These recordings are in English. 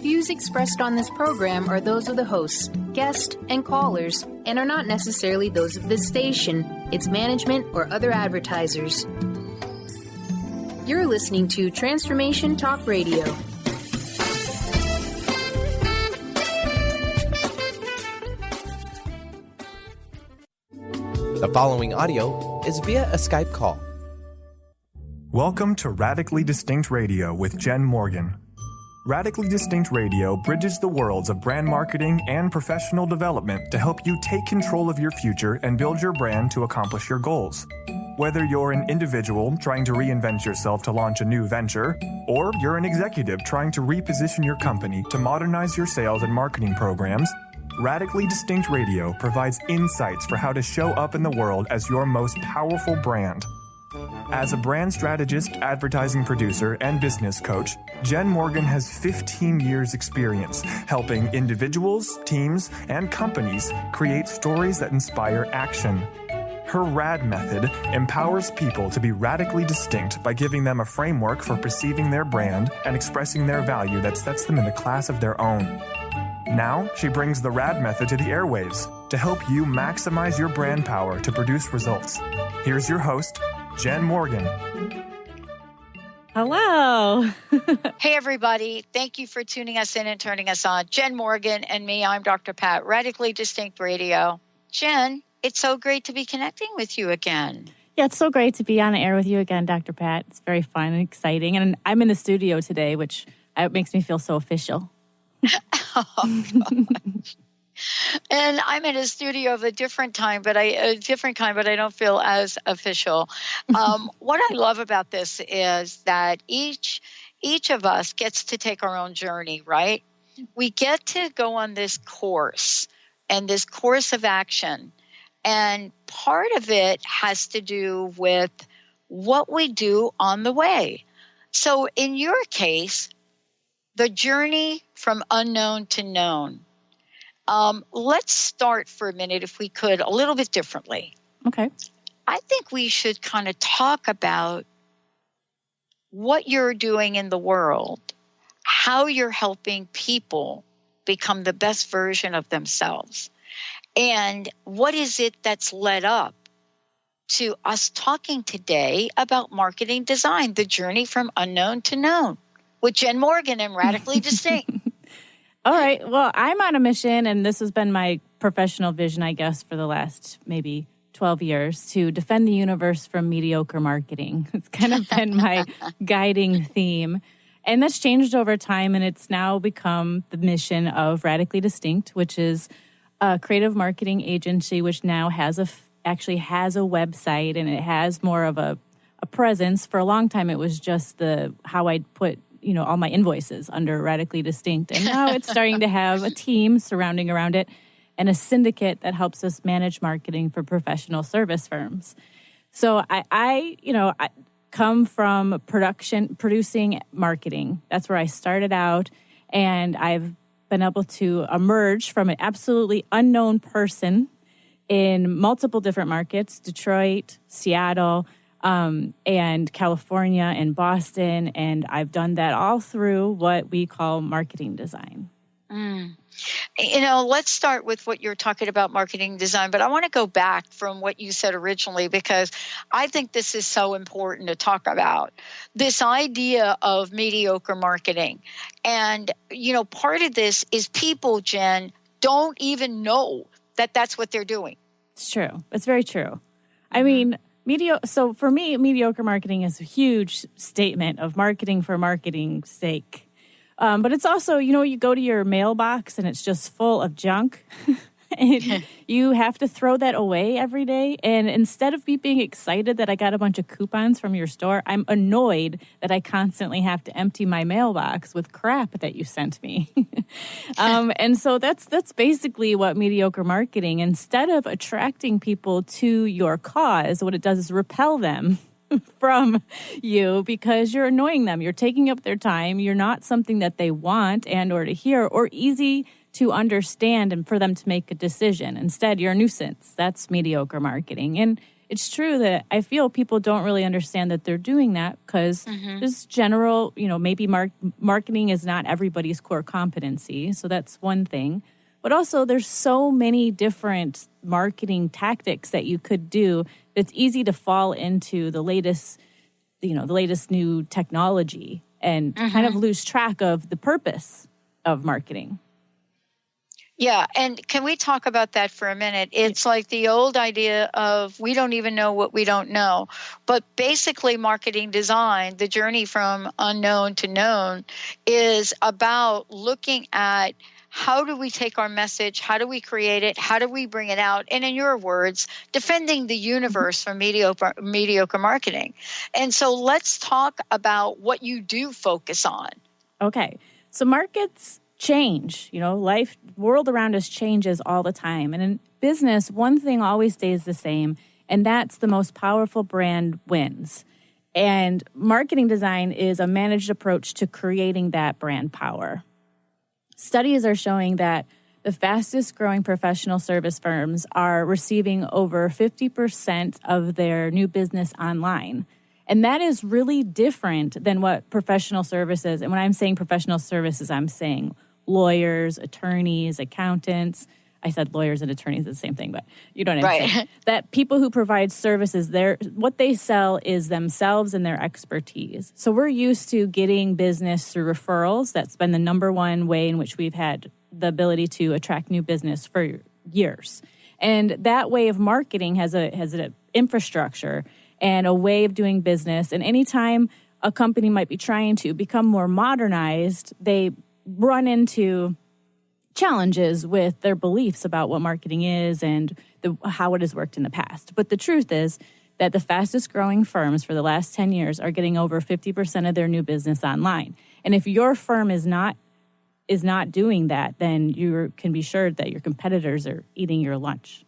views expressed on this program are those of the hosts, guests, and callers, and are not necessarily those of this station, its management, or other advertisers. You're listening to Transformation Talk Radio. The following audio is via a Skype call. Welcome to Radically Distinct Radio with Jenn Morgan. Radically Distinct Radio bridges the worlds of brand marketing and professional development to help you take control of your future and build your brand to accomplish your goals. Whether you're an individual trying to reinvent yourself to launch a new venture, or you're an executive trying to reposition your company to modernize your sales and marketing programs, Radically Distinct Radio provides insights for how to show up in the world as your most powerful brand. As a brand strategist, advertising producer, and business coach, Jenn Morgan has 15 years' experience helping individuals, teams, and companies create stories that inspire action. Her RAD method empowers people to be radically distinct by giving them a framework for perceiving their brand and expressing their value that sets them in a class of their own. Now, she brings the RAD method to the airwaves to help you maximize your brand power to produce results. Here's your host, Jenn Morgan. Hello. Hey, everybody. Thank you for tuning us in and turning us on. Jenn Morgan and me, I'm Dr. Pat, Radically Distinct Radio. Jenn, it's so great to be connecting with you again. Yeah, it's so great to be on the air with you again, Dr. Pat. It's very fun and exciting. And I'm in the studio today, which makes me feel so official. Oh, gosh. And I'm in a studio of a different kind, but I don't feel as official. What I love about this is that each of us gets to take our own journey, right? We get to go on this course and this course of action. And part of it has to do with what we do on the way. So in your case, the journey from unknown to known. Let's start for a minute, if we could, a little bit differently. Okay. I think we should kind of talk about what you're doing in the world, how you're helping people become the best version of themselves, and what is it that's led up to us talking today about marketing design, the journey from unknown to known, with Jenn Morgan and Radically Distinct. All right. Well, I'm on a mission, and this has been my professional vision, I guess, for the last maybe 12 years, to defend the universe from mediocre marketing. It's kind of been my guiding theme. And that's changed over time, and it's now become the mission of Radically Distinct, which is a creative marketing agency, which now actually has a website, and it has more of a presence. For a long time, it was just how I'd put all my invoices under Radically Distinct. And now it's starting to have a team surrounding around it and a syndicate that helps us manage marketing for professional service firms. So I come from producing marketing. That's where I started out. And I've been able to emerge from an absolutely unknown person in multiple different markets, Detroit, Seattle, and California and Boston, and I've done that all through what we call marketing design. Let's start with what you're talking about, marketing design, but I want to go back from what you said originally, because I think this is so important to talk about, this idea of mediocre marketing. And, part of this is people, Jenn, don't even know that that's what they're doing. It's true. It's very true. I mean, so for me, mediocre marketing is a huge statement of marketing for marketing's sake. But it's also, you go to your mailbox and it's just full of junk. And you have to throw that away every day. And instead of me being excited that I got a bunch of coupons from your store, I'm annoyed that I constantly have to empty my mailbox with crap that you sent me. And so that's basically what mediocre marketing, instead of attracting people to your cause, what it does is repel them from you because you're annoying them. You're taking up their time. You're not something that they want and or to hear or easy to understand and for them to make a decision. Instead, you're a nuisance. That's mediocre marketing. And it's true that I feel people don't really understand that they're doing that because there's general, maybe marketing is not everybody's core competency. So that's one thing. But also there's so many different marketing tactics that you could do. It's easy to fall into the latest new technology and kind of lose track of the purpose of marketing. Yeah, and can we talk about that for a minute? It's like the old idea of we don't even know what we don't know. But basically marketing design, the journey from unknown to known, is about looking at how do we take our message, how do we create it, how do we bring it out, and in your words, defending the universe from mediocre marketing. And so let's talk about what you do focus on. Okay, so markets change, world around us changes all the time. And in business, one thing always stays the same, and that's the most powerful brand wins. And marketing design is a managed approach to creating that brand power. Studies are showing that the fastest growing professional service firms are receiving over 50% of their new business online. And that is really different than what professional services, and when I'm saying professional services, I'm saying lawyers, attorneys, accountants. I said lawyers and attorneys is the same thing, but you know what I'm saying. That people who provide services, what they sell is themselves and their expertise. So we're used to getting business through referrals. That's been the number one way in which we've had the ability to attract new business for years. And that way of marketing has an infrastructure and a way of doing business. And anytime a company might be trying to become more modernized, they run into challenges with their beliefs about what marketing is and how it has worked in the past. But the truth is that the fastest growing firms for the last 10 years are getting over 50% of their new business online. And if your firm is not doing that, then you can be sure that your competitors are eating your lunch.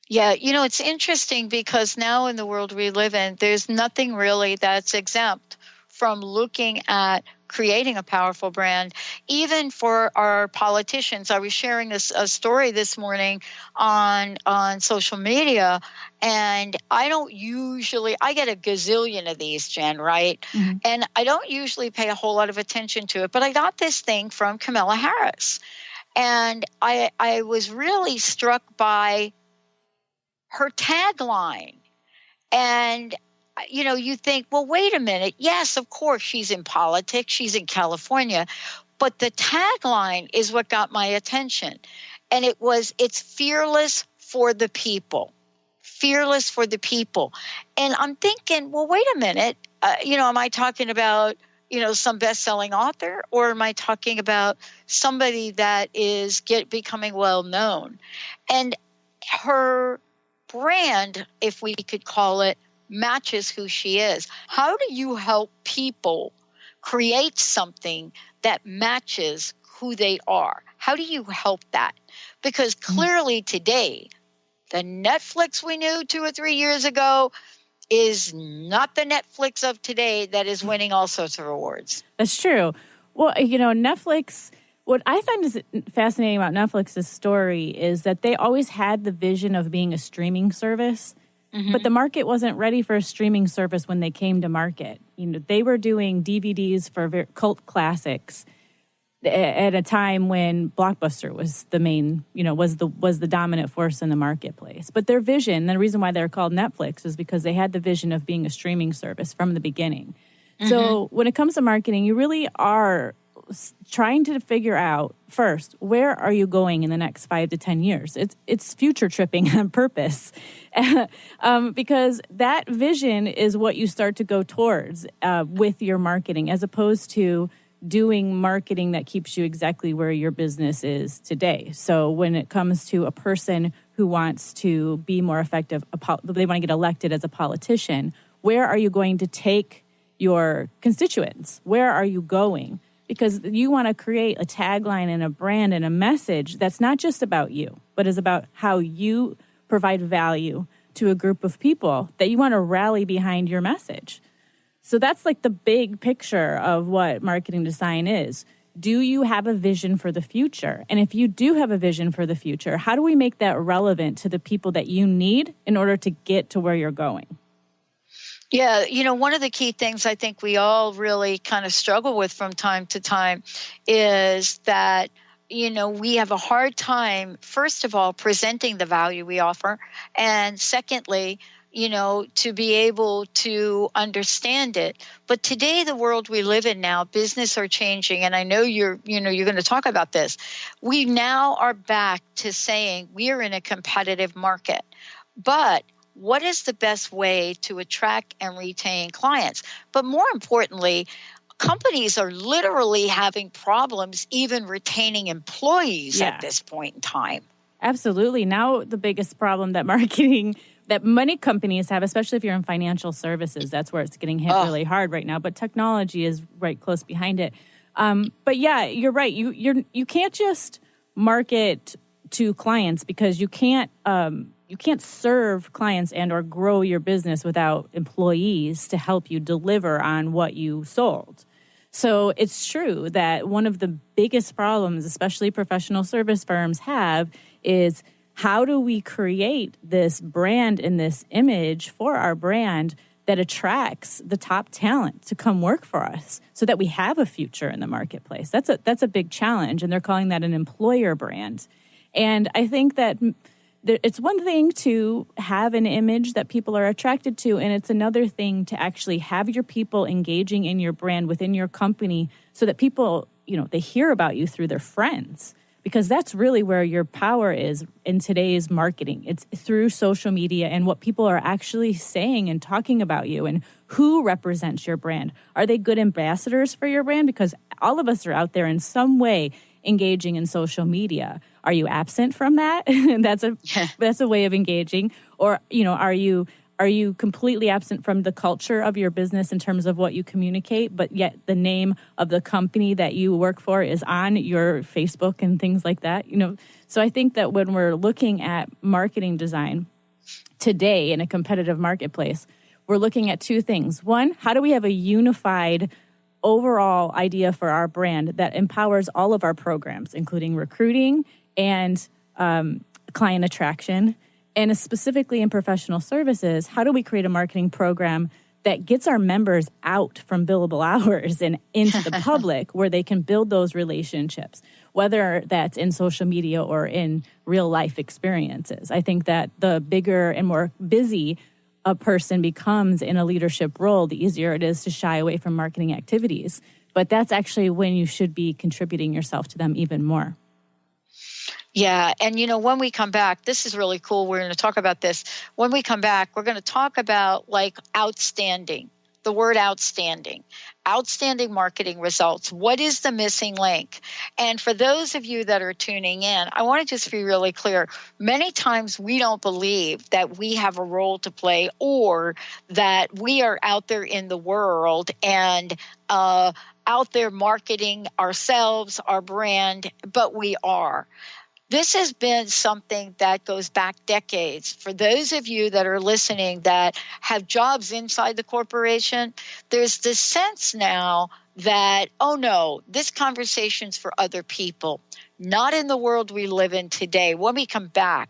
Yeah, it's interesting because now in the world we live in, there's nothing really that's exempt from looking at creating a powerful brand, even for our politicians. I was sharing a story this morning on social media, and I get a gazillion of these, Jen, right? Mm-hmm. And I don't usually pay a whole lot of attention to it, but I got this thing from Kamala Harris. And I was really struck by her tagline. And you think, well, wait a minute. Yes, of course, she's in politics. She's in California. But the tagline is what got my attention. And it's fearless for the people. Fearless for the people. And I'm thinking, well, wait a minute. Am I talking about, some best-selling author? Or am I talking about somebody that is becoming well-known? And her brand, if we could call it, matches who she is. How do you help people create something that matches who they are? How do you help that? Because clearly today, the Netflix we knew 2 or 3 years ago is not the Netflix of today that is winning all sorts of awards. That's true. Well, Netflix, what I find is fascinating about Netflix's story is that they always had the vision of being a streaming service. Mm-hmm. But the market wasn't ready for a streaming service when they came to market. They were doing DVDs for cult classics at a time when Blockbuster was the main, was the dominant force in the marketplace. But their vision, the reason why they're called Netflix is because they had the vision of being a streaming service from the beginning. Mm-hmm. So when it comes to marketing, you really are trying to figure out first, where are you going in the next 5 to 10 years? It's future tripping on purpose because that vision is what you start to go towards with your marketing, as opposed to doing marketing that keeps you exactly where your business is today. So when it comes to a person who wants to be more effective, they want to get elected as a politician, where are you going to take your constituents? Where are you going? Because you want to create a tagline and a brand and a message that's not just about you, but is about how you provide value to a group of people that you want to rally behind your message. So that's like the big picture of what marketing design is. do you have a vision for the future? And if you do have a vision for the future, how do we make that relevant to the people that you need in order to get to where you're going? Yeah, one of the key things I think we all really kind of struggle with from time to time is that, we have a hard time, first of all, presenting the value we offer. And secondly, to be able to understand it. But today, the world we live in now, business are changing. And I know you're going to talk about this. We now are back to saying we are in a competitive market. But what is the best way to attract and retain clients? But more importantly, companies are literally having problems even retaining employees at this point in time. Absolutely. Now, the biggest problem that that many companies have, especially if you're in financial services, that's where it's getting hit really hard right now. But technology is right close behind it. But yeah, you're right. You can't just market to clients because you can't serve clients and or grow your business without employees to help you deliver on what you sold. So it's true that one of the biggest problems, especially professional service firms have, is how do we create this brand and this image for our brand that attracts the top talent to come work for us so that we have a future in the marketplace? That's a big challenge, and they're calling that an employer brand. And I think that it's one thing to have an image that people are attracted to, and it's another thing to actually have your people engaging in your brand within your company so that people, they hear about you through their friends, because that's really where your power is in today's marketing. It's through social media and what people are actually saying and talking about you and who represents your brand. Are they good ambassadors for your brand? Because all of us are out there in some way engaging in social media. Are you absent from that? That's a way of engaging. Or, are you completely absent from the culture of your business in terms of what you communicate, but yet the name of the company that you work for is on your Facebook and things like that? So I think that when we're looking at marketing design today in a competitive marketplace, we're looking at two things. One, how do we have a unified overall idea for our brand that empowers all of our programs, including recruiting and client attraction? And specifically in professional services, how do we create a marketing program that gets our members out from billable hours and into the public where they can build those relationships, whether that's in social media or in real life experiences? I think that the bigger and more busy a person becomes in a leadership role, the easier it is to shy away from marketing activities. But that's actually when you should be contributing yourself to them even more. Yeah. And, when we come back, this is really cool. We're going to talk about this. When we come back, we're going to talk about outstanding, the word outstanding marketing results. What is the missing link? And for those of you that are tuning in, I want to just be really clear. Many times we don't believe that we have a role to play or that we are out there in the world and out there marketing ourselves, our brand, but we are. This has been something that goes back decades. For those of you that are listening that have jobs inside the corporation, there's this sense now that, oh no, this conversation's for other people, not in the world we live in today. When we come back,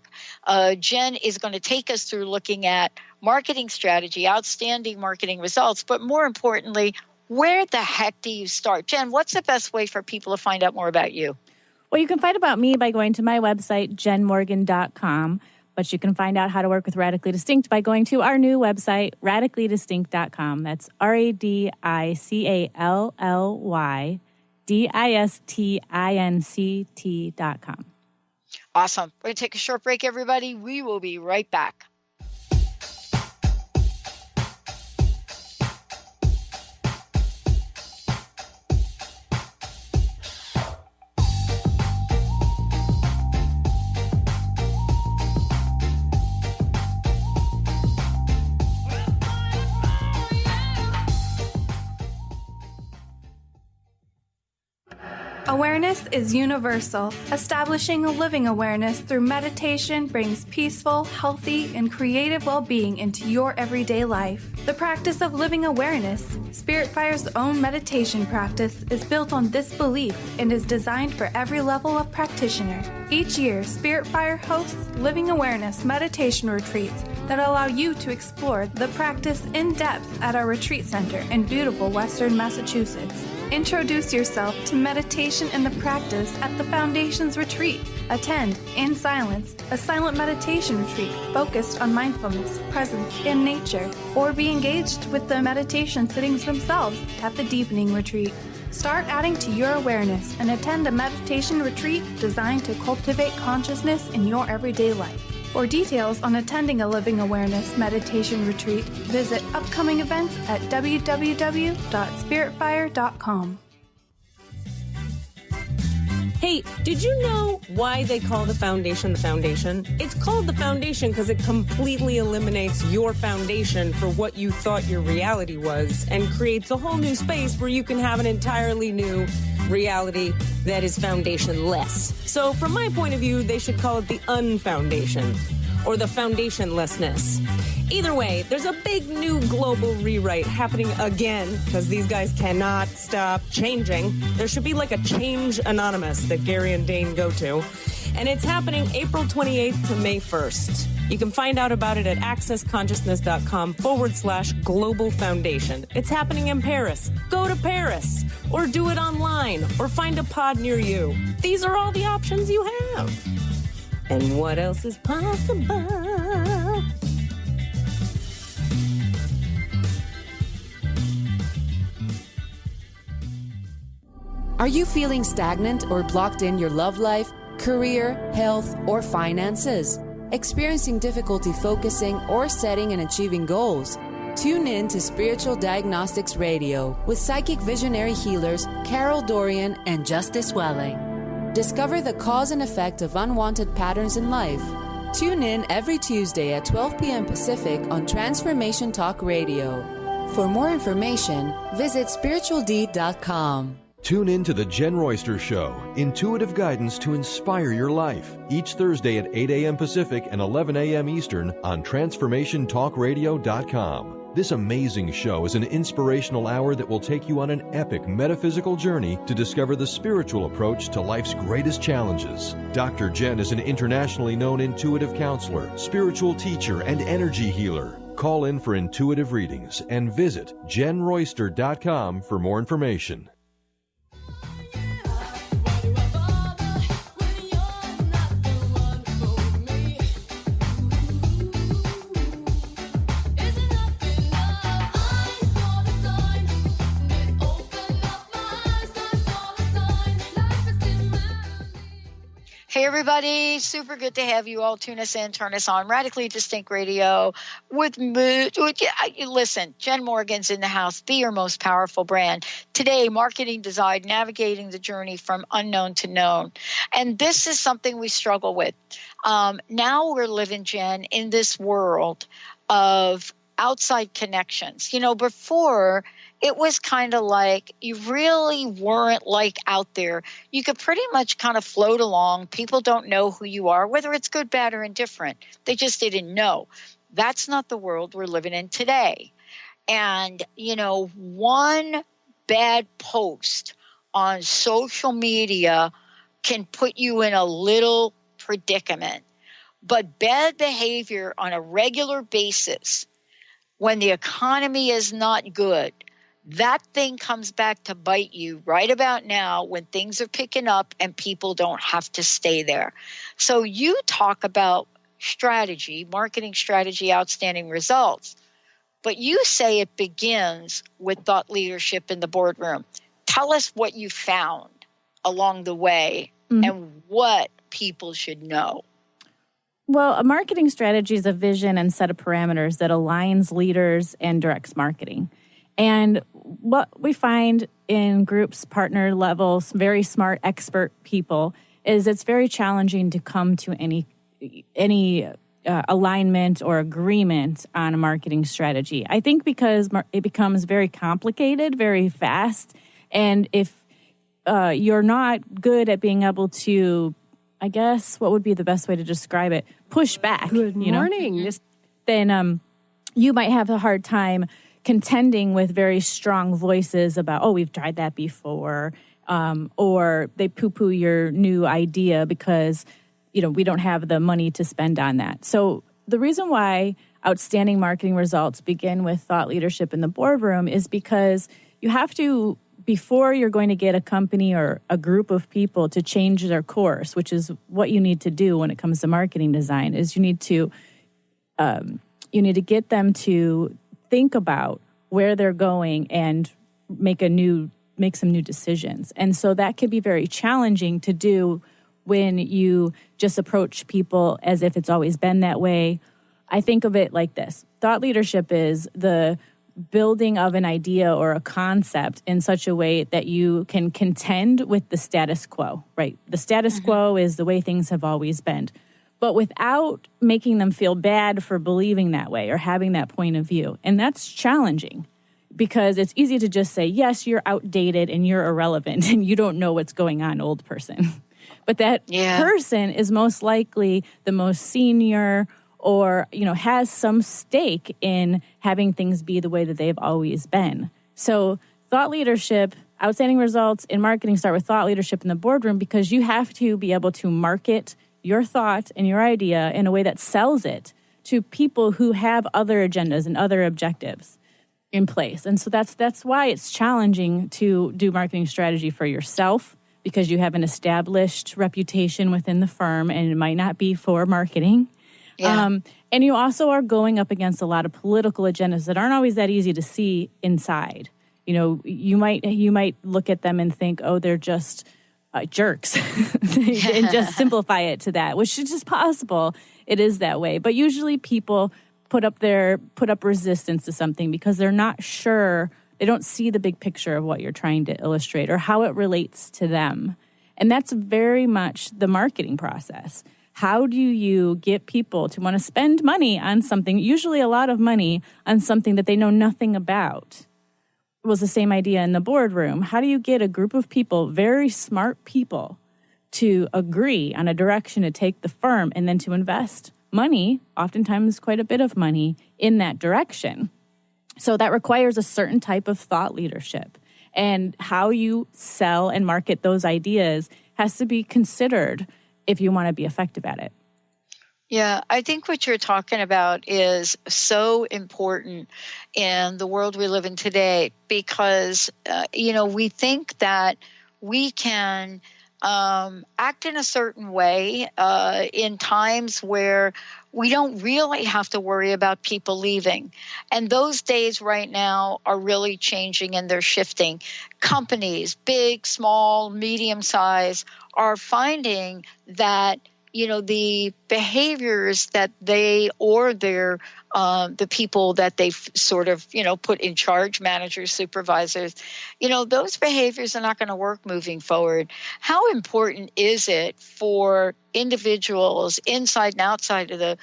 Jenn is going to take us through looking at marketing strategy, outstanding marketing results, but more importantly, where the heck do you start? Jenn, what's the best way for people to find out more about you? Well, you can find about me by going to my website, jennmorgan.com, but you can find out how to work with Radically Distinct by going to our new website, radicallydistinct.com. That's radicallydistinct.com. Awesome. We're going to take a short break, everybody. We will be right back. Awareness is universal. Establishing a living awareness through meditation brings peaceful, healthy, and creative well-being into your everyday life. The practice of living awareness, Spiritfire's own meditation practice, is built on this belief and is designed for every level of practitioner. Each year, Spiritfire hosts living awareness meditation retreats that allow you to explore the practice in depth at our retreat center in beautiful Western Massachusetts. Introduce yourself to meditation and the practice at the Foundation's retreat. Attend, in silence, a silent meditation retreat focused on mindfulness, presence, and nature, or be engaged with the meditation sittings themselves at the Deepening Retreat. Start adding to your awareness and attend a meditation retreat designed to cultivate consciousness in your everyday life. For details on attending a Living Awareness meditation retreat, visit upcoming events at www.spiritfire.com. Hey, did you know why they call the foundation the foundation? It's called the foundation because it completely eliminates your foundation for what you thought your reality was and creates a whole new space where you can have an entirely new reality that is foundationless. So from my point of view, they should call it the unfoundation or the foundationlessness. Either way, there's a big new global rewrite happening again because these guys cannot stop changing. There should be like a Change Anonymous that Gary and Dane go to. And it's happening April 28th to May 1st. You can find out about it at accessconsciousness.com/global foundation. It's happening in Paris. Go to Paris or do it online or find a pod near you. These are all the options you have. And what else is possible? Are you feeling stagnant or blocked in your love life, career, health, or finances? Experiencing difficulty focusing or setting and achieving goals? Tune in to Spiritual Diagnostics Radio with psychic visionary healers Carol Dorian and Justice Welling. Discover the cause and effect of unwanted patterns in life. Tune in every Tuesday at 12 p.m. Pacific on Transformation Talk Radio. For more information, visit spiritualdeed.com. Tune in to The Jenn Royster Show, intuitive guidance to inspire your life, each Thursday at 8 a.m. Pacific and 11 a.m. Eastern on TransformationTalkRadio.com. This amazing show is an inspirational hour that will take you on an epic metaphysical journey to discover the spiritual approach to life's greatest challenges. Dr. Jenn is an internationally known intuitive counselor, spiritual teacher, and energy healer. Call in for intuitive readings and visit JennRoyster.com for more information. Hey, everybody. Super good to have you all tune us in, turn us on. Radically Distinct Radio with mood. Listen, Jenn Morgan's in the house. Be your most powerful brand. Today, marketing design, navigating the journey from unknown to known. And this is something we struggle with. Now we're living, Jenn, in this world of outside connections. You know, before it was kind of like you really weren't like out there. You could pretty much kind of float along. People don't know who you are, whether it's good, bad, or indifferent. They just didn't know. That's not the world we're living in today. And, you know, one bad post on social media can put you in a little predicament. But bad behavior on a regular basis, when the economy is not good, that thing comes back to bite you right about now when things are picking up and people don't have to stay there. So you talk about strategy, marketing strategy, outstanding results, but you say it begins with thought leadership in the boardroom. Tell us what you found along the way and what people should know. Well, a marketing strategy is a vision and set of parameters that aligns leaders and directs marketing. And what we find in groups, partner levels, very smart expert people, is it's very challenging to come to any alignment or agreement on a marketing strategy. I think because it becomes very complicated, very fast, and if you're not good at being able to, I guess, what would be the best way to describe it? Push back. Good morning. Then you might have a hard time contending with very strong voices about, oh, we've tried that before, or they poo-poo your new idea because, we don't have the money to spend on that. So the reason why outstanding marketing results begin with thought leadership in the boardroom is because you have to, before you're going to get a company or a group of people to change their course, which is what you need to do when it comes to marketing design, is you need to get them to think about where they're going and make some new decisions. And so that can be very challenging to do when you just approach people as if it's always been that way. I think of it like this. Thought leadership is the building of an idea or a concept in such a way that you can contend with the status quo, right? The status quo is the way things have always been, but without making them feel bad for believing that way or having that point of view. And that's challenging because it's easy to just say, yes, you're outdated and you're irrelevant and you don't know what's going on, old person. But that person is most likely the most senior or, has some stake in having things be the way that they've always been. So thought leadership, outstanding results in marketing start with thought leadership in the boardroom because you have to be able to market your thought and your idea in a way that sells it to people who have other agendas and other objectives in place. And so that's why it's challenging to do marketing strategy for yourself, because you have an established reputation within the firm and it might not be for marketing. Yeah. And you also are going up against a lot of political agendas that aren't always that easy to see inside. You might look at them and think, oh, they're just jerks and just simplify it to that, which is just possible. It is that way. But usually people put up resistance to something because they're not sure. They don't see the big picture of what you're trying to illustrate or how it relates to them. And that's very much the marketing process. How do you get people to want to spend money on something, usually a lot of money, on something that they know nothing about? It was the same idea in the boardroom. How do you get a group of people, very smart people, to agree on a direction to take the firm and then to invest money, oftentimes quite a bit of money, in that direction? So that requires a certain type of thought leadership. And how you sell and market those ideas has to be considered if you want to be effective at it. Yeah, I think what you're talking about is so important in the world we live in today because, we think that we can act in a certain way in times where we don't really have to worry about people leaving. And those days right now are really changing and they're shifting. Companies, big, small, medium size, are finding that, the behaviors that they or their the people that they've sort of, put in charge, managers, supervisors, those behaviors are not going to work moving forward. How important is it for individuals inside and outside of the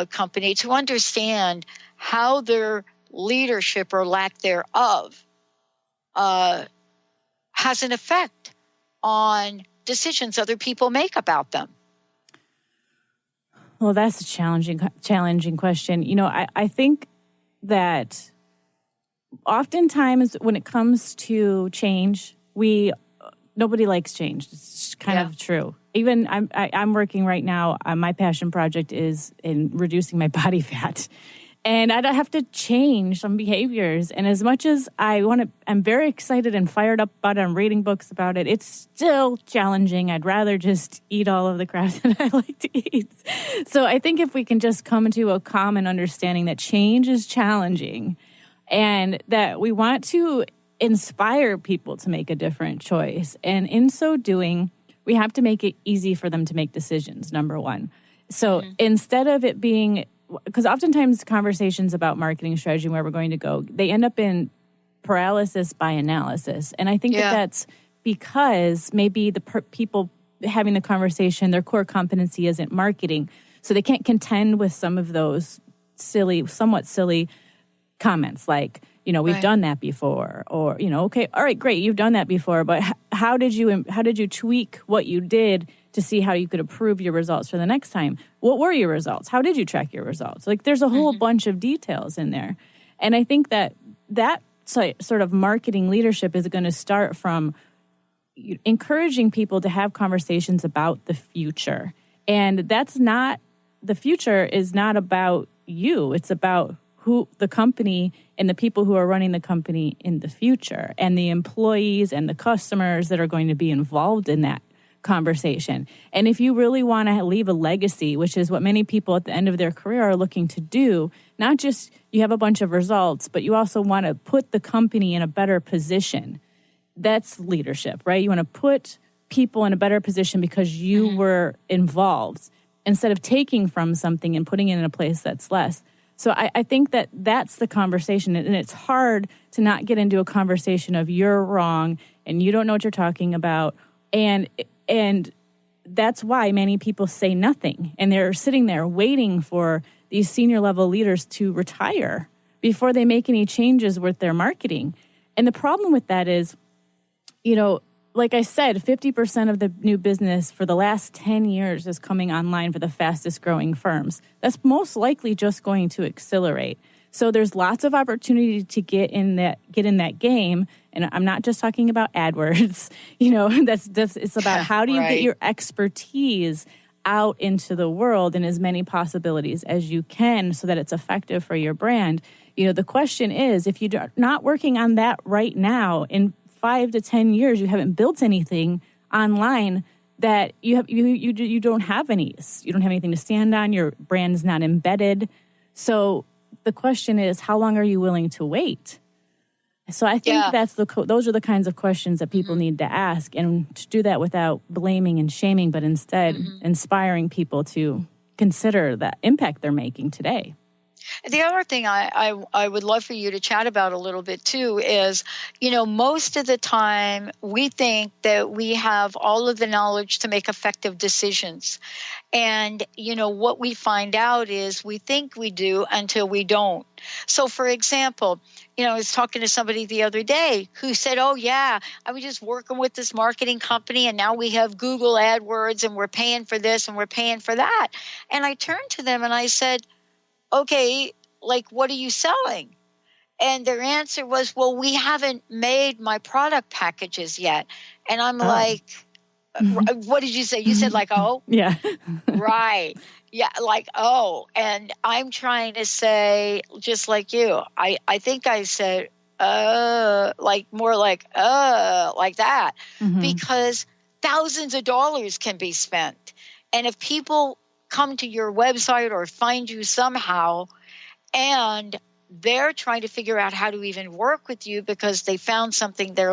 company to understand how their leadership or lack thereof has an effect on decisions other people make about them? Well, that's a challenging question. I think that oftentimes when it comes to change, nobody likes change. It's kind of true. Even I'm working right now. My passion project is in reducing my body fat, and I have to change some behaviors. And as much as I'm very excited and fired up about it. I'm reading books about it. It's still challenging. I'd rather just eat all of the crap that I like to eat. So I think if we can just come to a common understanding that change is challenging and that we want to inspire people to make a different choice. And in so doing, we have to make it easy for them to make decisions, number one. So instead of it being, because oftentimes conversations about marketing strategy and where we're going to go, they end up in paralysis by analysis. And I think that that's because maybe the people having the conversation, their core competency isn't marketing. So they can't contend with some of those somewhat silly comments like, we've done that before, or, okay, all right, great, you've done that before, but how did you tweak what you did to see how you could improve your results for the next time? What were your results? How did you track your results? Like, there's a whole bunch of details in there. And I think that sort of marketing leadership is going to start from encouraging people to have conversations about the future. And the future is not about you. It's about who the company and the people who are running the company in the future, and the employees and the customers that are going to be involved in that conversation. And if you really want to leave a legacy, which is what many people at the end of their career are looking to do, not just you have a bunch of results, but you also want to put the company in a better position. That's leadership, right? You want to put people in a better position because you were involved, instead of taking from something and putting it in a place that's less. So I think that that's the conversation. And it's hard to not get into a conversation of you're wrong and you don't know what you're talking about. And that's why many people say nothing. And they're sitting there waiting for these senior level leaders to retire before they make any changes with their marketing. And the problem with that is, like I said, 50% of the new business for the last 10 years is coming online for the fastest growing firms. That's most likely just going to accelerate. So there's lots of opportunity to get in that game. And I'm not just talking about AdWords. It's about how do you get your expertise out into the world in as many possibilities as you can so that it's effective for your brand. The question is, if you're not working on that right now, in 5 to 10 years, you haven't built anything online that you don't have anything to stand on. Your brand's not embedded. So the question is, how long are you willing to wait? So I think those are the kinds of questions that people need to ask, and to do that without blaming and shaming, but instead inspiring people to consider the impact they're making today. The other thing I would love for you to chat about a little bit too is, most of the time we think that we have all of the knowledge to make effective decisions. And, what we find out is we think we do until we don't. So, for example, I was talking to somebody the other day who said, oh, yeah, I was just working with this marketing company and now we have Google AdWords and we're paying for this and we're paying for that. And I turned to them and I said, okay, like, what are you selling? And their answer was, well, we haven't made my product packages yet. And I'm like, what did you say? You said like, oh? Yeah. Right. Yeah, like, oh. And I'm trying to say, just like you, I think I said, more like that, because thousands of dollars can be spent. And if people come to your website or find you somehow and they're trying to figure out how to even work with you because they found something they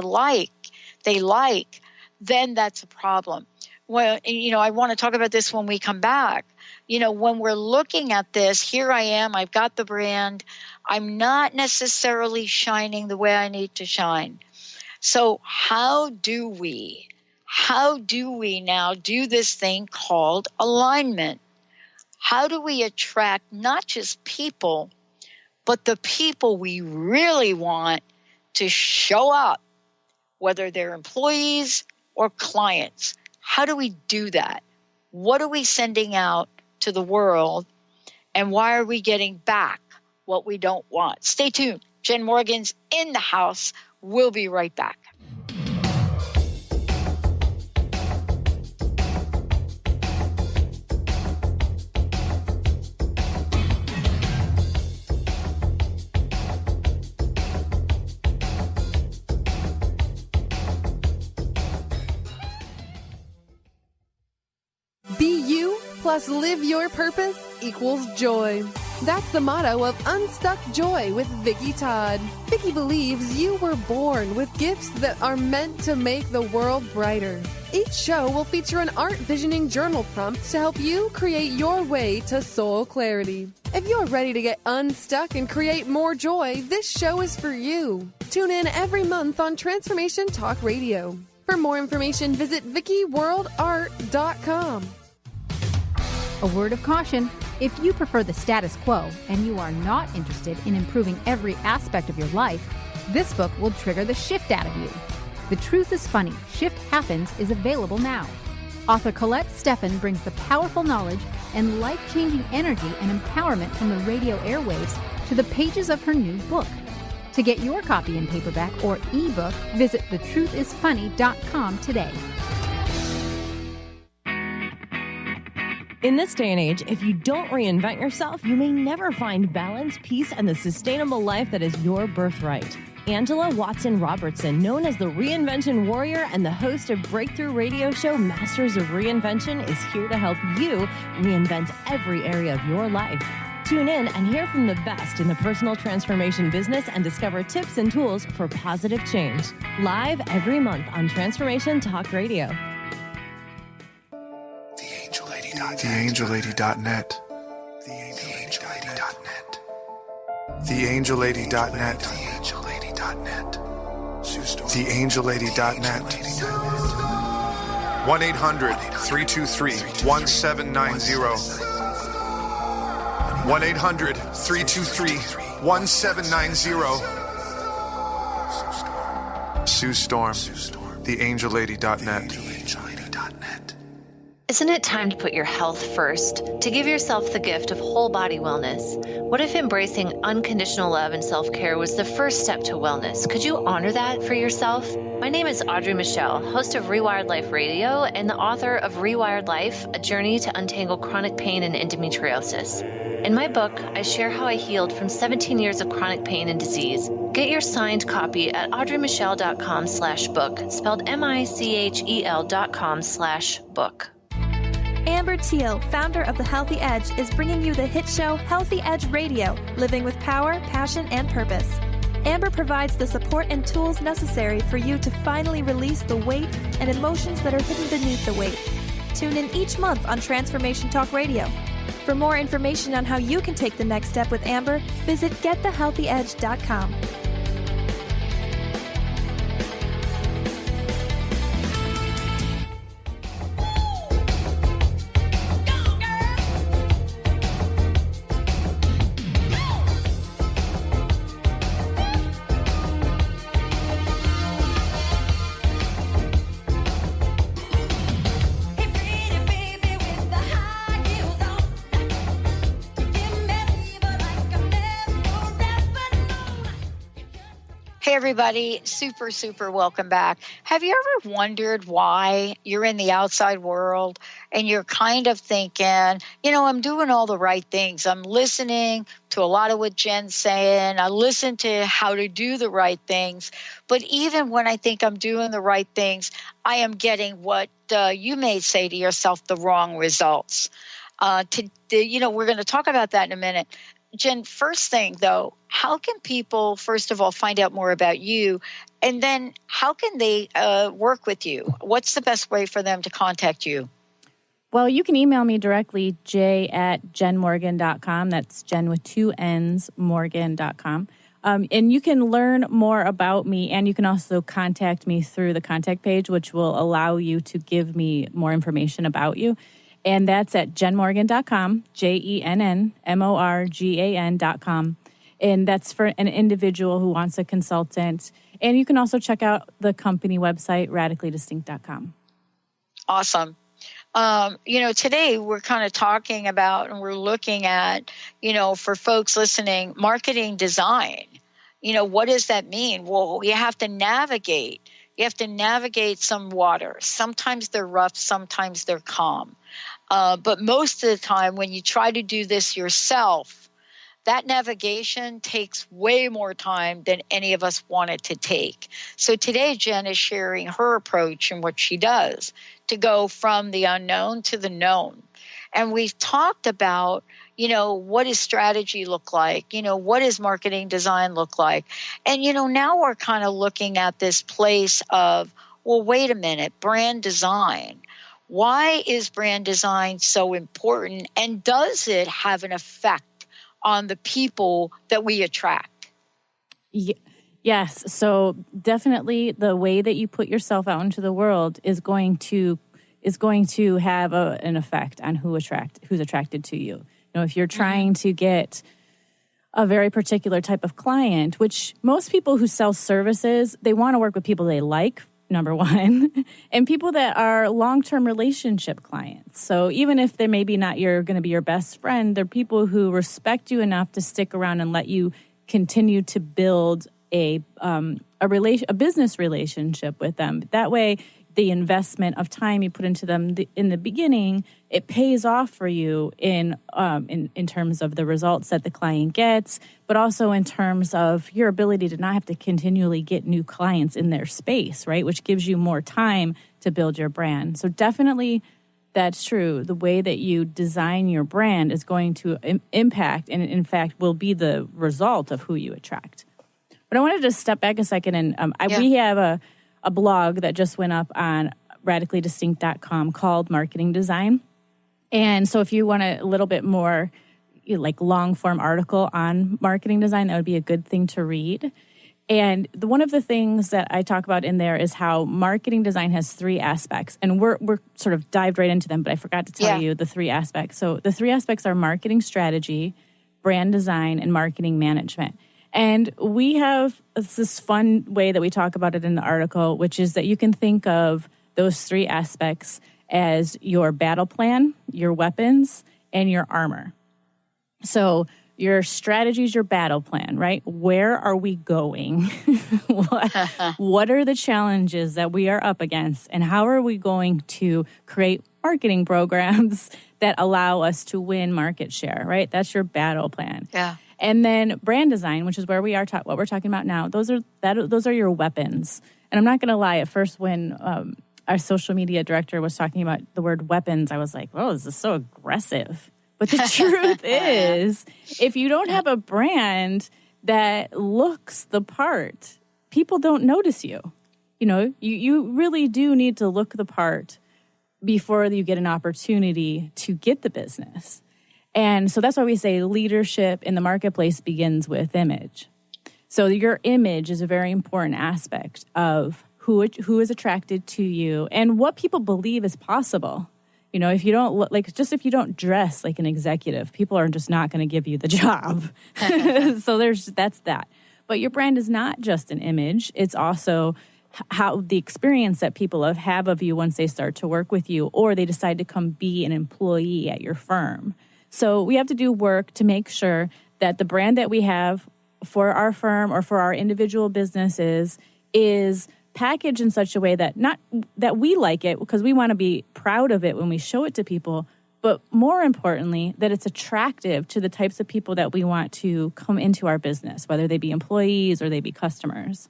like, then that's a problem. Well, I want to talk about this when we come back. When we're looking at this, here I am, I've got the brand. I'm not necessarily shining the way I need to shine. So how do we now do this thing called alignment? How do we attract not just people, but the people we really want to show up, whether they're employees or clients? How do we do that? What are we sending out to the world? And why are we getting back what we don't want? Stay tuned. Jenn Morgan's in the house. We'll be right back. Plus live your purpose equals joy. That's the motto of Unstuck Joy with Vicki Todd. Vicki believes you were born with gifts that are meant to make the world brighter. Each show will feature an art visioning journal prompt to help you create your way to soul clarity. If you're ready to get unstuck and create more joy, this show is for you. Tune in every month on Transformation Talk Radio. For more information, visit VickiWorldArt.com. A word of caution, if you prefer the status quo and you are not interested in improving every aspect of your life, this book will trigger the shift out of you. The Truth is Funny, Shift Happens is available now. Author Colette Steffen brings the powerful knowledge and life-changing energy and empowerment from the radio airwaves to the pages of her new book. To get your copy in paperback or ebook, visit thetruthisfunny.com today. In this day and age, if you don't reinvent yourself, you may never find balance, peace, and the sustainable life that is your birthright. Angela Watson Robertson, known as the Reinvention Warrior and the host of breakthrough radio show Masters of Reinvention, is here to help you reinvent every area of your life. Tune in and hear from the best in the personal transformation business and discover tips and tools for positive change. Live every month on Transformation Talk Radio. TheAngelLady.net. TheAngelLady.net. TheAngelLady.net. 1-800-323-1790. 1-800-323-1790. Sue Storm. TheAngelLady.net. Isn't it time to put your health first? To give yourself the gift of whole body wellness? What if embracing unconditional love and self-care was the first step to wellness? Could you honor that for yourself? My name is Audrey Michelle, host of Rewired Life Radio and the author of Rewired Life, A Journey to Untangle Chronic Pain and Endometriosis. In my book, I share how I healed from 17 years of chronic pain and disease. Get your signed copy at audreymichelle.com/book, spelled MICHEL.com/book. Amber Teal, founder of The Healthy Edge, is bringing you the hit show Healthy Edge Radio, living with power, passion, and purpose. Amber provides the support and tools necessary for you to finally release the weight and emotions that are hidden beneath the weight. Tune in each month on Transformation Talk Radio. For more information on how you can take the next step with Amber, visit getthehealthyedge.com. Hey, everybody. Super welcome back. Have you ever wondered why you're in the outside world and you're kind of thinking, I'm doing all the right things. I'm listening to a lot of what Jen's saying. I listen to how to do the right things. But even when I think I'm doing the right things, I am getting what you may say to yourself, the wrong results. We're going to talk about that in a minute. Jenn, first thing, though, how can people, first of all, find out more about you? And then how can they work with you? What's the best way for them to contact you? Well, you can email me directly, j@jennmorgan.com. That's Jenn with 2 N's, Morgan.com. And you can learn more about me, and you can also contact me through the contact page, which will allow you to give me more information about you. And that's at jennmorgan.com, JENNMORGAN.com. And that's for an individual who wants a consultant. And you can also check out the company website, radicallydistinct.com. Awesome. Today we're kind of talking about and we're looking at, for folks listening, marketing design. What does that mean? Well, you have to navigate. You have to navigate some waters. Sometimes they're rough, sometimes they're calm. But most of the time when you try to do this yourself, that navigation takes way more time than any of us want it to take. So today, Jenn is sharing her approach and what she does to go from the unknown to the known. And we've talked about, what does strategy look like? What does marketing design look like? And, now we're kind of looking at this place of, well, wait a minute, brand design. Why is brand design so important? And does it have an effect on the people that we attract? Yes. So definitely the way that you put yourself out into the world is going to have an effect on who's attracted to you. If you're trying to get a very particular type of client, which most people who sell services, they want to work with people they like number one, and people that are long-term relationship clients. So even if they're maybe not going to be your best friend, they're people who respect you enough to stick around and let you continue to build a business relationship with them. That way, the investment of time you put into them in the beginning, it pays off for you in terms of the results that the client gets, but also in terms of your ability to not have to continually get new clients in their space, right? Which gives you more time to build your brand. So definitely that's true. The way that you design your brand is going to impact and, in fact, will be the result of who you attract. But I wanted to step back a second, and we have a blog that just went up on radicallydistinct.com called Marketing Design. And so if you want a little bit more like long-form article on marketing design, that would be a good thing to read. And one of the things that I talk about in there is how marketing design has three aspects. And we're sort of dived right into them, but I forgot to tell you the three aspects. So the three aspects are marketing strategy, brand design, and marketing management. And we have this fun way that we talk about it in the article, which is that you can think of those three aspects as your battle plan, your weapons, and your armor. So your strategy is your battle plan, right? Where are we going? What are the challenges that we are up against? And how are we going to create marketing programs that allow us to win market share, right? That's your battle plan. Yeah. And then brand design, which is where we are what we're talking about now. Those are your weapons. And I'm not going to lie. At first, when our social media director was talking about the word weapons, I was like, "Oh, this is so aggressive." But the truth is, if you don't have a brand that looks the part, people don't notice you. You know, you really do need to look the part before you get an opportunity to get the business. And so that's why we say leadership in the marketplace begins with image. So your image is a very important aspect of who is attracted to you and what people believe is possible. You know, if you don't look if you don't dress like an executive, people are just not going to give you the job. So that's that. But your brand is not just an image. It's also how the experience that people have of you once they start to work with you or they decide to come be an employee at your firm. So we have to do work to make sure that the brand that we have for our firm or for our individual businesses is packaged in such a way that not that we like it because we want to be proud of it when we show it to people, but more importantly, that it's attractive to the types of people that we want to come into our business, whether they be employees or they be customers.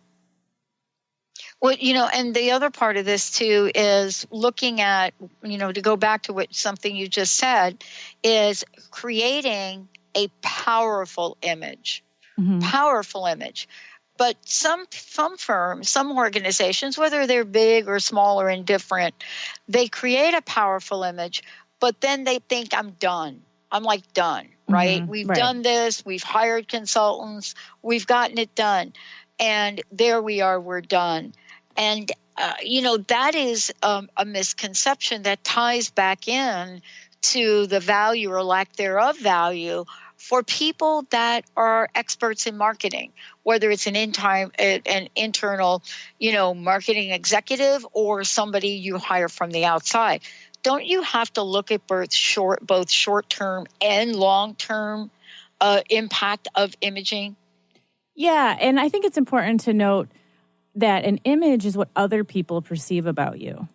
Well, and the other part of this too is looking at, to go back to something you just said, is creating a powerful image. Mm-hmm. Powerful image. But some firms, some organizations, whether they're big or small or indifferent, they create a powerful image, but then they think I'm done. I'm done, right? Mm-hmm. We've done this. We've hired consultants. We've gotten it done. And there we are. We're done. And, that is a misconception that ties back in to the value or lack thereof value for people that are experts in marketing, whether it's an internal, marketing executive or somebody you hire from the outside. Don't you have to look at both short-term and long-term impact of imaging? Yeah, and I think it's important to note that an image is what other people perceive about you.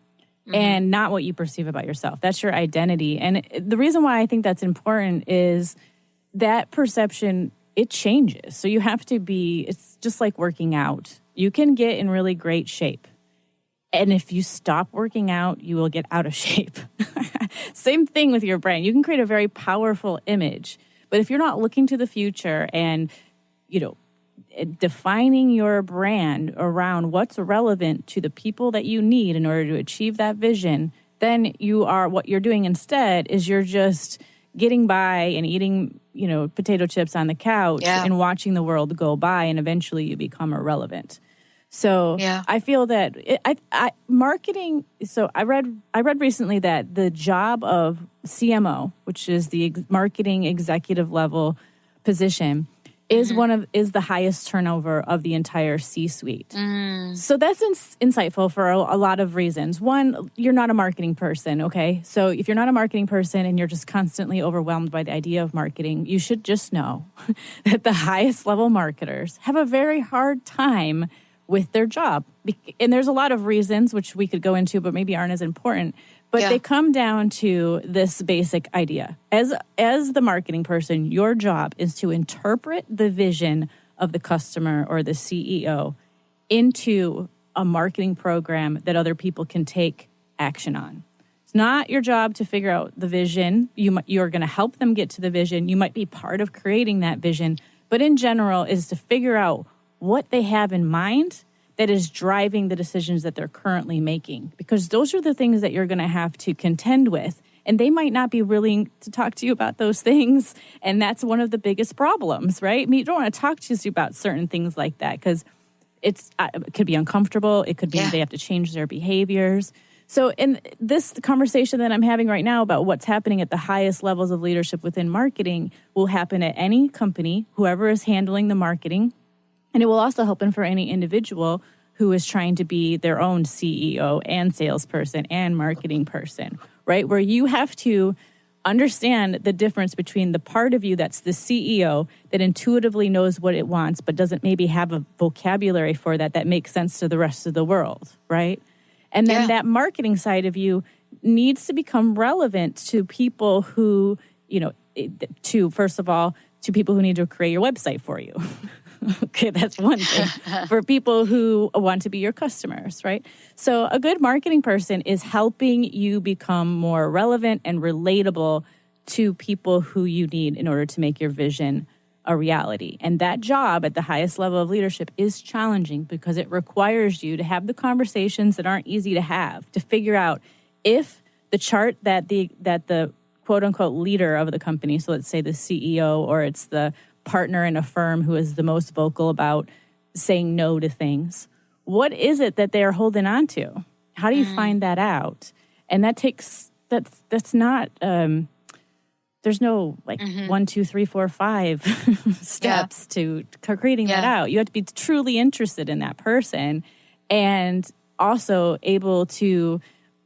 Mm-hmm. And not what you perceive about yourself. That's your identity. And the reason why I think that's important is that perception, it changes. So you have to it's just like working out. You can get in really great shape. And if you stop working out, you will get out of shape. Same thing with your brand. You can create a very powerful image. But if you're not looking to the future and, defining your brand around what's relevant to the people that you need in order to achieve that vision, then what you're doing instead is you're just getting by and eating, potato chips on the couch and watching the world go by, and eventually you become irrelevant. So I feel that marketing. So I read recently that the job of CMO, which is the marketing executive level position, is the highest turnover of the entire C-suite. So that's insightful for a lot of reasons. One, you're not a marketing person, okay? So if you're not a marketing person and you're just constantly overwhelmed by the idea of marketing, you should just know that the highest level marketers have a very hard time with their job. And there's a lot of reasons, which we could go into, but maybe aren't as important. But they come down to this basic idea. As the marketing person, your job is to interpret the vision of the customer or the CEO into a marketing program that other people can take action on. It's not your job to figure out the vision. You're going to help them get to the vision. You might be part of creating that vision. But in general, is to figure out what they have in mind that is driving the decisions that they're currently making, because those are the things that you're going to have to contend with, and they might not be willing to talk to you about those things, and that's one of the biggest problems, right? I mean, you don't want to talk to you about certain things like that because it could be uncomfortable. It could be they have to change their behaviors. So in this conversation that I'm having right now about what's happening at the highest levels of leadership within marketing will happen at any company, whoever is handling the marketing. And it will also happen for any individual who is trying to be their own CEO and salesperson and marketing person, right? Where you have to understand the difference between the part of you that's the CEO that intuitively knows what it wants, but doesn't maybe have a vocabulary for that makes sense to the rest of the world, right? And then that marketing side of you needs to become relevant to people who, first of all, to people who need to create your website for you. Okay, that's one thing. For people who want to be your customers, right? So a good marketing person is helping you become more relevant and relatable to people who you need in order to make your vision a reality. And that job at the highest level of leadership is challenging because it requires you to have the conversations that aren't easy to have, to figure out if the chart that the quote-unquote leader of the company, so let's say the CEO or it's the partner in a firm who is the most vocal about saying no to things. What is it that they're holding on to? How do you find that out? And that's not, there's no 1, 2, 3, 4, 5 steps to creating that out. You have to be truly interested in that person and also able to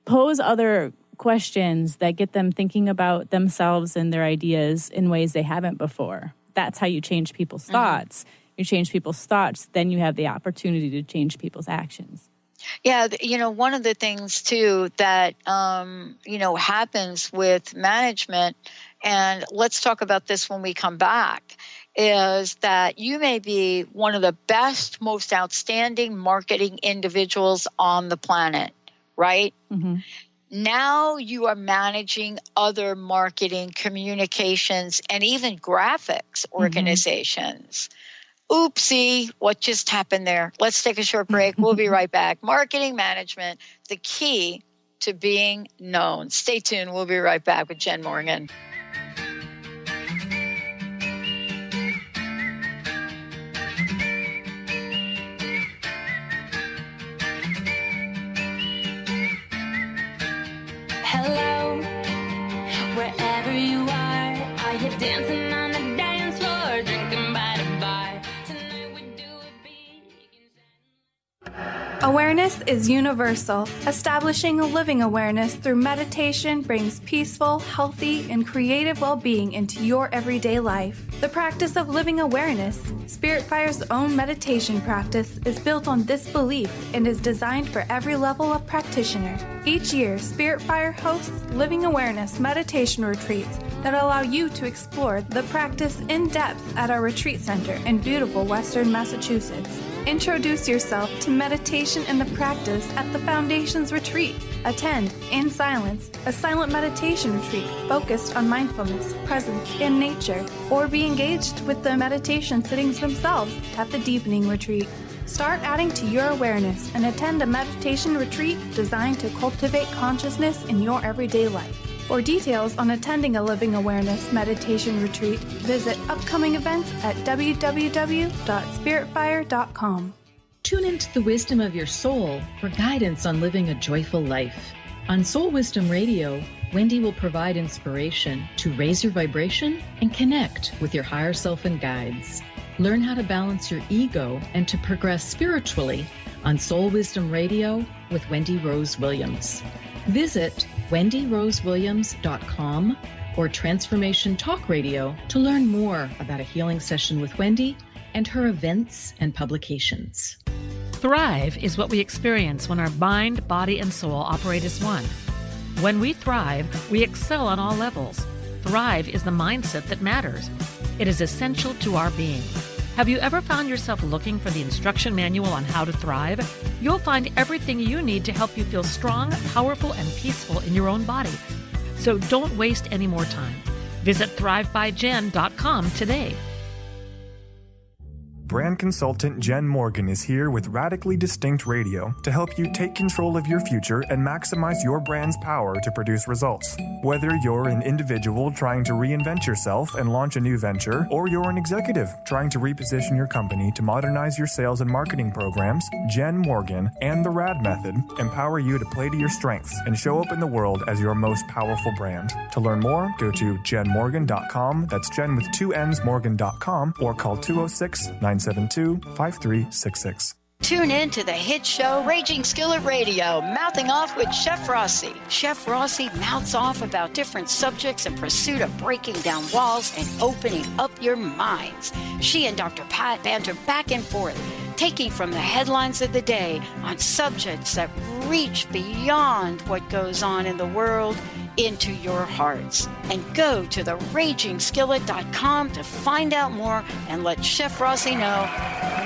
pose other questions that get them thinking about themselves and their ideas in ways they haven't before. That's how you change people's thoughts. You change people's thoughts, then you have the opportunity to change people's actions. Yeah, one of the things, too, that, happens with management, and let's talk about this when we come back, is that you may be one of the best, most outstanding marketing individuals on the planet, right? Mm-hmm. Now you are managing other marketing, communications, and even graphics organizations. Oopsie, what just happened there? Let's take a short break. We'll be right back. Marketing management, the key to being known. Stay tuned. We'll be right back with Jenn Morgan. Hello, wherever you are, are you dancing on the dance floor, drinking by the bar? Tonight we do it big. Awareness is universal. Establishing a living awareness through meditation brings peaceful, healthy, and creative well-being into your everyday life. The practice of living awareness, Spirit Fire's own meditation practice, is built on this belief and is designed for every level of practitioner. Each year, Spirit Fire hosts living awareness meditation retreats that allow you to explore the practice in depth at our retreat center in beautiful Western Massachusetts. Introduce yourself to meditation and the practice at the Foundation's retreat. Attend, in silence, a silent meditation retreat focused on mindfulness, presence, and nature, or be engaged with the meditation sittings themselves at the Deepening Retreat. Start adding to your awareness and attend a meditation retreat designed to cultivate consciousness in your everyday life. For details on attending a Living Awareness meditation retreat, visit upcoming events at www.spiritfire.com. Tune into the wisdom of your soul for guidance on living a joyful life. On Soul Wisdom Radio, Wendy will provide inspiration to raise your vibration and connect with your higher self and guides. Learn how to balance your ego and to progress spiritually on Soul Wisdom Radio with Wendy Rose Williams. Visit wendyrosewilliams.com or Transformation Talk Radio to learn more about a healing session with Wendy and her events and publications. Thrive is what we experience when our mind, body, and soul operate as one. When we thrive, we excel on all levels. Thrive is the mindset that matters. It is essential to our being. Have you ever found yourself looking for the instruction manual on how to thrive? You'll find everything you need to help you feel strong, powerful, and peaceful in your own body. So don't waste any more time. Visit thrivebyjen.com today. Brand consultant Jenn Morgan is here with Radically Distinct Radio to help you take control of your future and maximize your brand's power to produce results. Whether you're an individual trying to reinvent yourself and launch a new venture, or you're an executive trying to reposition your company to modernize your sales and marketing programs, Jenn Morgan and the RAD method empower you to play to your strengths and show up in the world as your most powerful brand. To learn more, go to jennmorgan.com. That's Jenn with 2 N's, Morgan.com, or call 206-972-5366. Tune in to the hit show Raging Skillet Radio, Mouthing Off with Chef Rossi. Chef Rossi mouths off about different subjects in pursuit of breaking down walls and opening up your minds. She and Dr. Pat banter back and forth, taking from the headlines of the day on subjects that reach beyond what goes on in the world into your hearts. And go to theragingskillet.com to find out more and let Chef Rossi know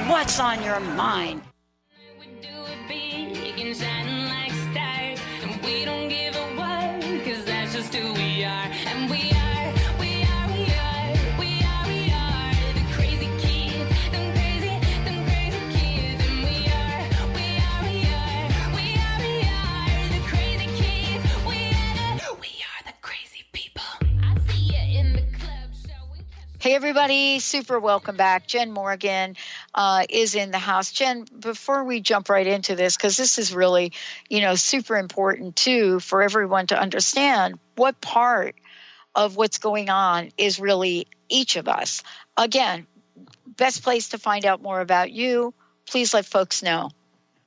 what's on your mind. We don't give a what, 'cause that's just who we are. And we are the crazy kids, them crazy kids. And we are the crazy kids. We are the crazy people. I see you in the club showing. Hey everybody, super welcome back. Jenn Morgan is in the house. Jenn, before we jump right into this, because this is really, super important too for everyone to understand what part of what's going on is really each of us. Again, best place to find out more about you, please let folks know.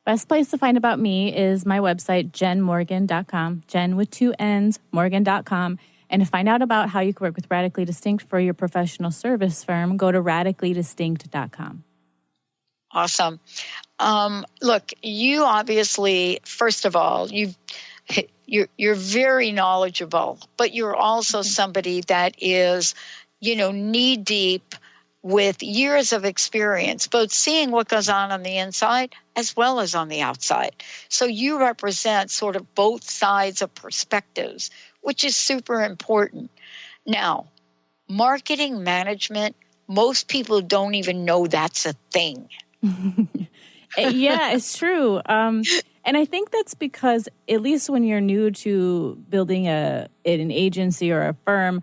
Best place to find about me is my website, jennmorgan.com, Jenn with 2 N's, Morgan.com. And to find out about how you can work with Radically Distinct for your professional service firm, go to radicallydistinct.com. Awesome. Look, you obviously, first of all, you're very knowledgeable, but you're also somebody that is, knee deep with years of experience, both seeing what goes on the inside as well as on the outside. So you represent sort of both sides of perspectives, which is super important. Now, marketing management, most people don't even know that's a thing. Yeah, it's true. And I think that's because, at least when you're new to building an agency or a firm,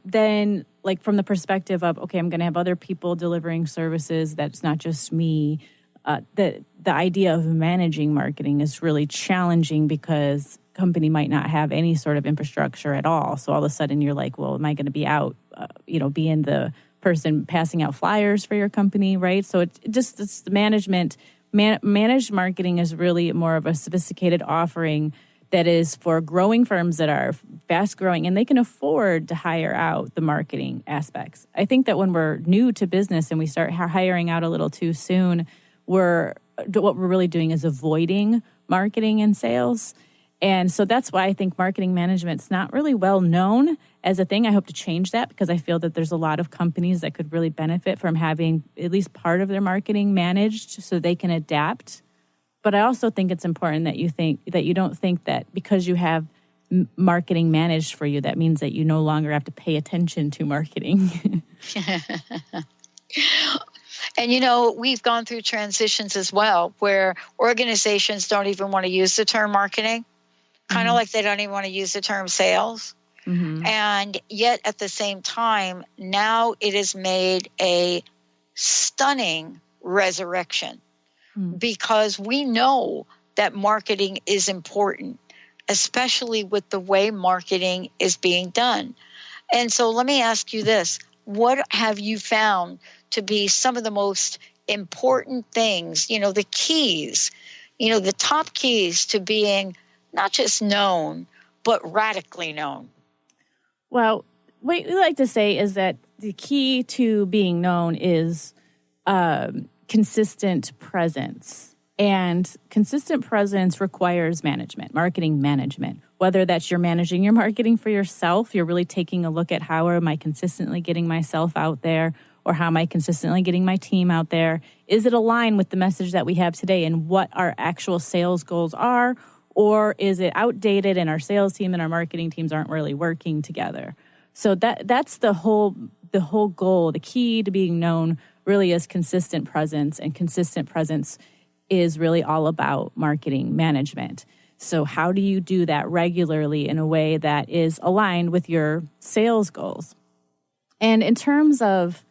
then like from the perspective of, okay, I'm going to have other people delivering services, that's not just me. The idea of managing marketing is really challenging because company might not have any sort of infrastructure at all. So all of a sudden you're like, well, am I going to be out, being the person passing out flyers for your company, right? So it's the management. Managed marketing is really more of a sophisticated offering that is for growing firms that are fast growing and they can afford to hire out the marketing aspects. I think that when we're new to business and we start hiring out a little too soon, what we're really doing is avoiding marketing and sales. And so that's why I think marketing management's not really well known as a thing. I hope to change that because I feel that there's a lot of companies that could really benefit from having at least part of their marketing managed so they can adapt. But I also think it's important that you don't think that because you have marketing managed for you, that means that you no longer have to pay attention to marketing. And, we've gone through transitions as well where organizations don't even want to use the term marketing, kind of like they don't even want to use the term sales. Mm-hmm. And yet at the same time, now it is made a stunning resurrection because we know that marketing is important, especially with the way marketing is being done. And so let me ask you this. what have you found to be some of the most important things, the keys, the top keys to being not just known, but radically known? Well, what we like to say is that the key to being known is consistent presence. And consistent presence requires management, marketing management. Whether that's you're managing your marketing for yourself, you're really taking a look at how am I consistently getting myself out there, or how am I consistently getting my team out there? Is it aligned with the message that we have today and what our actual sales goals are? Or is it outdated and our sales team and our marketing teams aren't really working together? So that's the whole goal. The key to being known really is consistent presence, and consistent presence is really all about marketing management. So how do you do that regularly in a way that is aligned with your sales goals? And in terms of,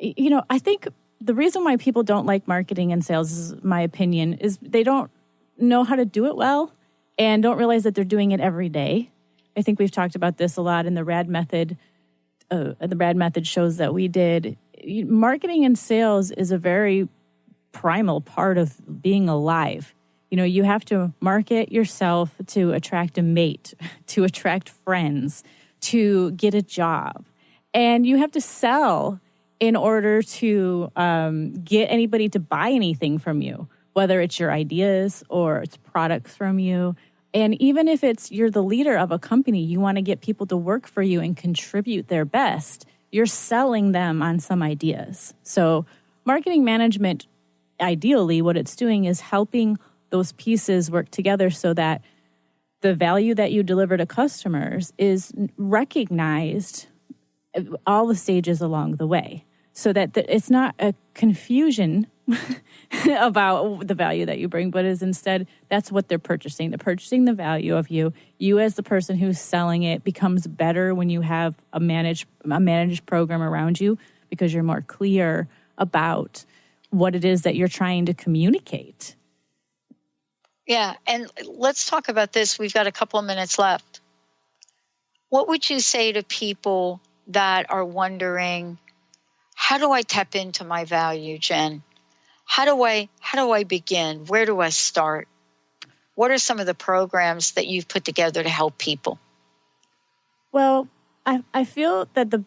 I think the reason why people don't like marketing and sales, is my opinion, is they don't know how to do it well and don't realize that they're doing it every day. I think we've talked about this a lot in the RAD method. The RAD method shows that we did. Marketing and sales is a very primal part of being alive. You have to market yourself to attract a mate, to attract friends, to get a job. And you have to sell in order to get anybody to buy anything from you, whether it's your ideas or it's products from you. And even if you're the leader of a company, you want to get people to work for you and contribute their best, you're selling them on some ideas. So marketing management, ideally, what it's doing is helping those pieces work together so that the value that you deliver to customers is recognized all the stages along the way, so that it's not a confusion about the value that you bring, but is instead that's what they're purchasing. They're purchasing the value of you. You as the person who's selling it becomes better when you have a managed program around you, because you're more clear about what it is that you're trying to communicate. Yeah, and let's talk about this. We've got a couple of minutes left. What would you say to people that are wondering, how do I tap into my value, Jenn? How do I begin? Where do I start? What are some of the programs that you've put together to help people? Well, I feel that the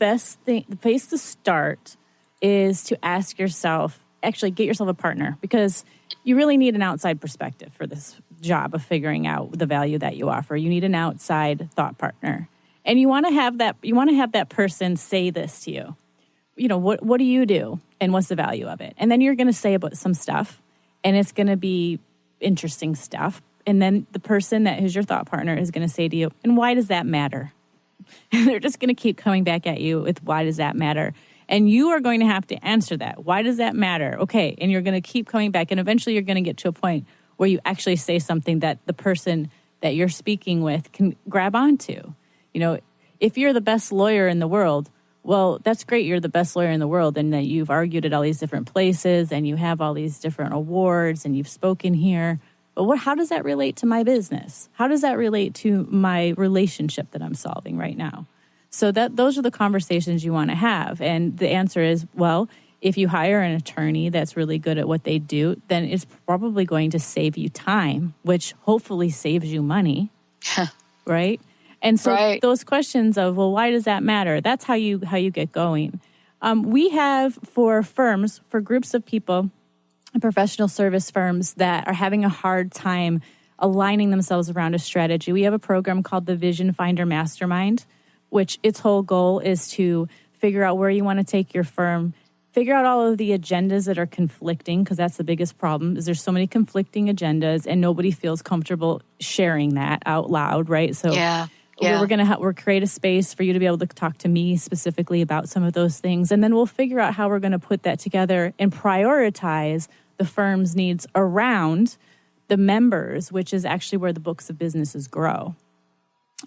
place to start is to ask yourself, actually get yourself a partner, because you really need an outside perspective for this job of figuring out the value that you offer. You need an outside thought partner. And you want to have that person say this to you. What do you do and what's the value of it? And then you're going to say about some stuff, and it's going to be interesting stuff. And then the person that is your thought partner is going to say to you, and why does that matter? And they're just going to keep coming back at you with, why does that matter? And you are going to have to answer that. Why does that matter? Okay. And you're going to keep coming back. And eventually you're going to get to a point where you actually say something that the person that you're speaking with can grab onto. If you're the best lawyer in the world, well, that's great. You're the best lawyer in the world, and that you've argued at all these different places and you have all these different awards and you've spoken here. But how does that relate to my business? How does that relate to my relationship that I'm solving right now? So those are the conversations you want to have. And the answer is, well, if you hire an attorney that's really good at what they do, then it's probably going to save you time, which hopefully saves you money, right? And so those questions of, well, why does that matter? That's how you get going. We have for groups of people, professional service firms that are having a hard time aligning themselves around a strategy. We have a program called the Vision Finder Mastermind, which its whole goal is to figure out where you want to take your firm, figure out all of the agendas that are conflicting, because that's the biggest problem, is there's so many conflicting agendas and nobody feels comfortable sharing that out loud, right? So we're going to create a space for you to be able to talk to me specifically about some of those things. And then we'll figure out how we're going to put that together and prioritize the firm's needs around the members, which is actually where the books of businesses grow.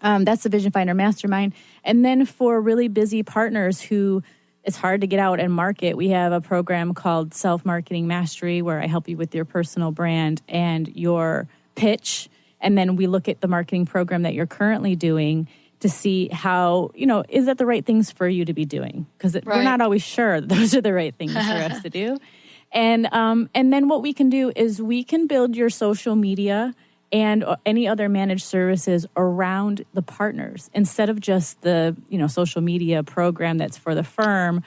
That's the Vision Finder Mastermind. And then for really busy partners who it's hard to get out and market, we have a program called Self-Marketing Mastery, where I help you with your personal brand and your pitch. And then we look at the marketing program that you're currently doing to see how, is that the right things for you to be doing? Because we're not always sure those are the right things for us to do. And then what we can do is we can build your social media and any other managed services around the partners instead of just the, social media program that's for the firm.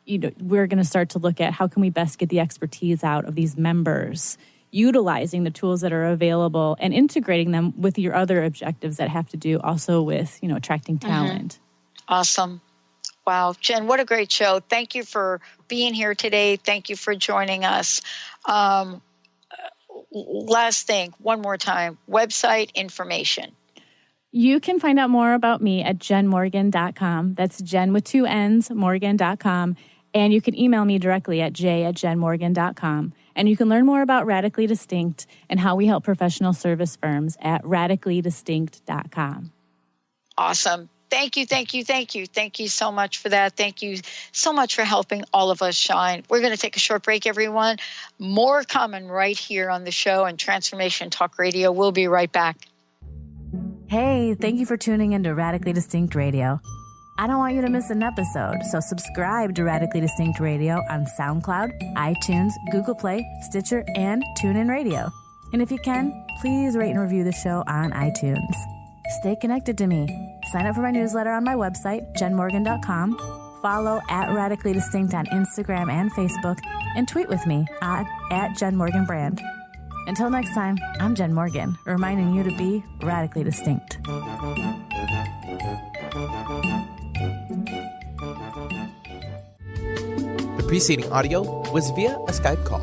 We're going to start to look at how can we best get the expertise out of these members, utilizing the tools that are available and integrating them with your other objectives that have to do also with, attracting talent. Awesome. Wow. Jenn, what a great show. Thank you for being here today. Thank you for joining us. Last thing, one more time, website information. You can find out more about me at jennmorgan.com. That's Jenn with 2 N's, morgan.com. And you can email me directly at j@jennmorgan.com. And you can learn more about Radically Distinct and how we help professional service firms at radicallydistinct.com. Awesome. Thank you, thank you, thank you. Thank you so much for that. Thank you so much for helping all of us shine. We're going to take a short break, everyone. More coming right here on the show and Transformation Talk Radio. We'll be right back. Hey, thank you for tuning into Radically Distinct Radio. I don't want you to miss an episode, so subscribe to Radically Distinct Radio on SoundCloud, iTunes, Google Play, Stitcher, and TuneIn Radio. And if you can, please rate and review the show on iTunes. Stay connected to me. Sign up for my newsletter on my website, jennmorgan.com. Follow at Radically Distinct on Instagram and Facebook, and tweet with me at JennMorganBrand. Until next time, I'm Jenn Morgan, reminding you to be radically distinct. The preceding audio was via a Skype call.